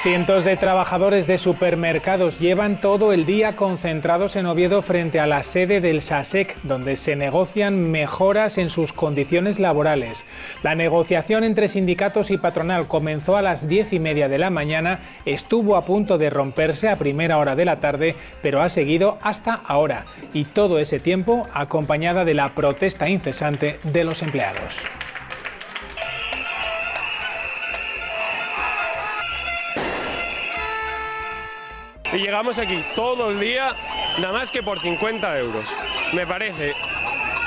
Cientos de trabajadores de supermercados llevan todo el día concentrados en Oviedo frente a la sede del SASEC, donde se negocian mejoras en sus condiciones laborales. La negociación entre sindicatos y patronal comenzó a las 10:30 de la mañana, estuvo a punto de romperse a primera hora de la tarde, pero ha seguido hasta ahora. Y todo ese tiempo acompañada de la protesta incesante de los empleados. Y llegamos aquí todo el día, nada más que por 50 euros. Me parece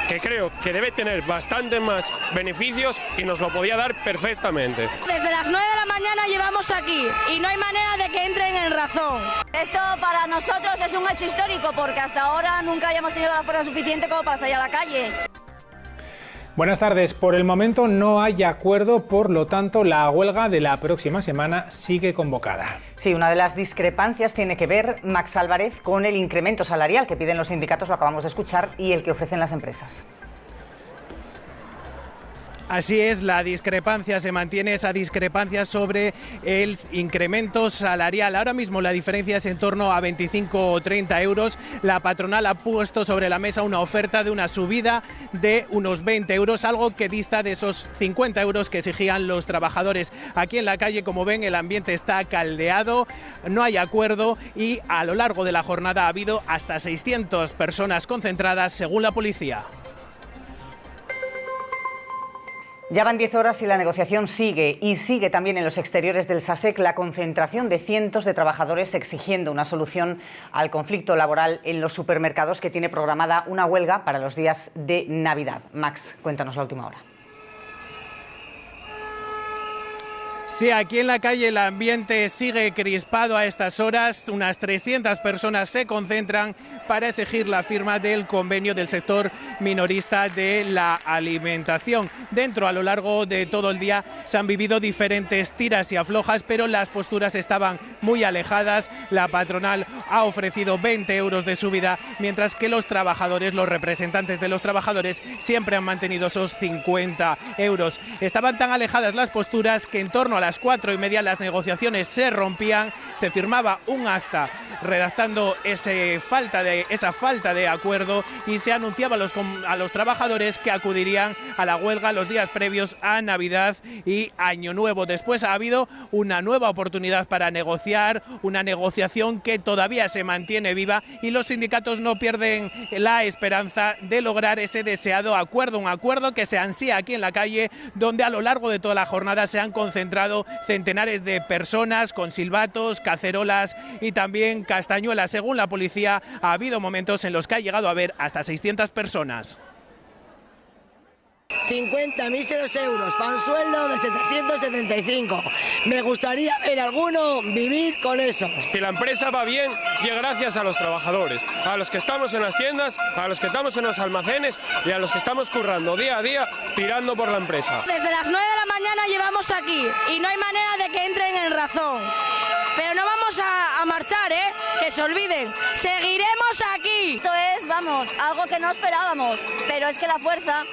que creo que debe tener bastante más beneficios y nos lo podía dar perfectamente. Desde las 9 de la mañana llevamos aquí y no hay manera de que entren en razón. Esto para nosotros es un hecho histórico porque hasta ahora nunca hayamos tenido la fuerza suficiente como para salir a la calle. Buenas tardes. Por el momento no hay acuerdo, por lo tanto la huelga de la próxima semana sigue convocada. Sí, una de las discrepancias tiene que ver, Max Álvarez, con el incremento salarial que piden los sindicatos, lo acabamos de escuchar, y el que ofrecen las empresas. Así es, la discrepancia se mantiene, esa discrepancia sobre el incremento salarial. Ahora mismo la diferencia es en torno a 25 o 30 euros. La patronal ha puesto sobre la mesa una oferta de una subida de unos 20 euros, algo que dista de esos 50 euros que exigían los trabajadores. Aquí en la calle, como ven, el ambiente está caldeado, no hay acuerdo y a lo largo de la jornada ha habido hasta 600 personas concentradas, según la policía. Ya van 10 horas y la negociación sigue, y sigue también en los exteriores del SASEC la concentración de cientos de trabajadores exigiendo una solución al conflicto laboral en los supermercados, que tiene programada una huelga para los días de Navidad. Max, cuéntanos la última hora. Sí, aquí en la calle el ambiente sigue crispado a estas horas. Unas 300 personas se concentran para exigir la firma del convenio del sector minorista de la alimentación. Dentro, a lo largo de todo el día, se han vivido diferentes tiras y aflojas, pero las posturas estaban muy alejadas. La patronal ha ofrecido 20 euros de subida, mientras que los trabajadores, los representantes de los trabajadores, siempre han mantenido esos 50 euros. Estaban tan alejadas las posturas que en torno a las 4:30 las negociaciones se rompían, se firmaba un acta redactando esa falta de acuerdo y se anunciaba a los trabajadores que acudirían a la huelga los días previos a Navidad y Año Nuevo. Después ha habido una nueva oportunidad para negociar, una negociación que todavía se mantiene viva, y los sindicatos no pierden la esperanza de lograr ese deseado acuerdo, un acuerdo que se ansía aquí en la calle, donde a lo largo de toda la jornada se han concentrado centenares de personas con silbatos, cacerolas y también castañuelas. Según la policía, ha habido momentos en los que ha llegado a haber hasta 600 personas. 50 míseros euros para un sueldo de 775. Me gustaría ver a alguno vivir con eso. Si la empresa va bien, y gracias a los trabajadores, a los que estamos en las tiendas, a los que estamos en los almacenes y a los que estamos currando día a día tirando por la empresa. Desde las 9 de la mañana llevamos aquí y no hay manera de que entren en razón. Pero no vamos a marchar, que se olviden. Seguiremos aquí. Esto es, vamos, algo que no esperábamos, pero es que la fuerza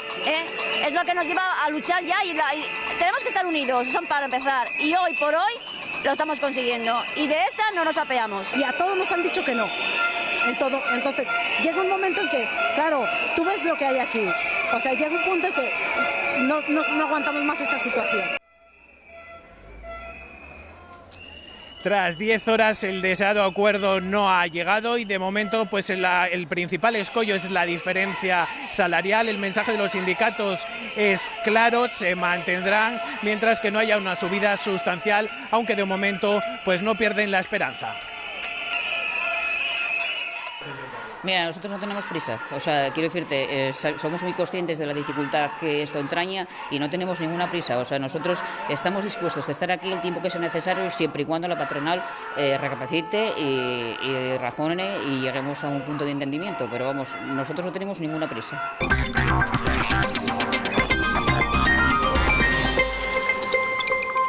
es lo que nos lleva a luchar ya y tenemos que estar unidos, eso para empezar. Y hoy por hoy lo estamos consiguiendo y de esta no nos apeamos. Y a todos nos han dicho que no, en todo. Entonces llega un momento en que, claro, tú ves lo que hay aquí. O sea, llega un punto en que no aguantamos más esta situación. Tras 10 horas el deseado acuerdo no ha llegado y de momento pues el principal escollo es la diferencia salarial. El mensaje de los sindicatos es claro, se mantendrán mientras que no haya una subida sustancial, aunque de momento pues no pierden la esperanza. Mira, nosotros no tenemos prisa, o sea, quiero decirte, somos muy conscientes de la dificultad que esto entraña y no tenemos ninguna prisa, o sea, nosotros estamos dispuestos a estar aquí el tiempo que sea necesario, siempre y cuando la patronal recapacite y razone y lleguemos a un punto de entendimiento, pero vamos, nosotros no tenemos ninguna prisa.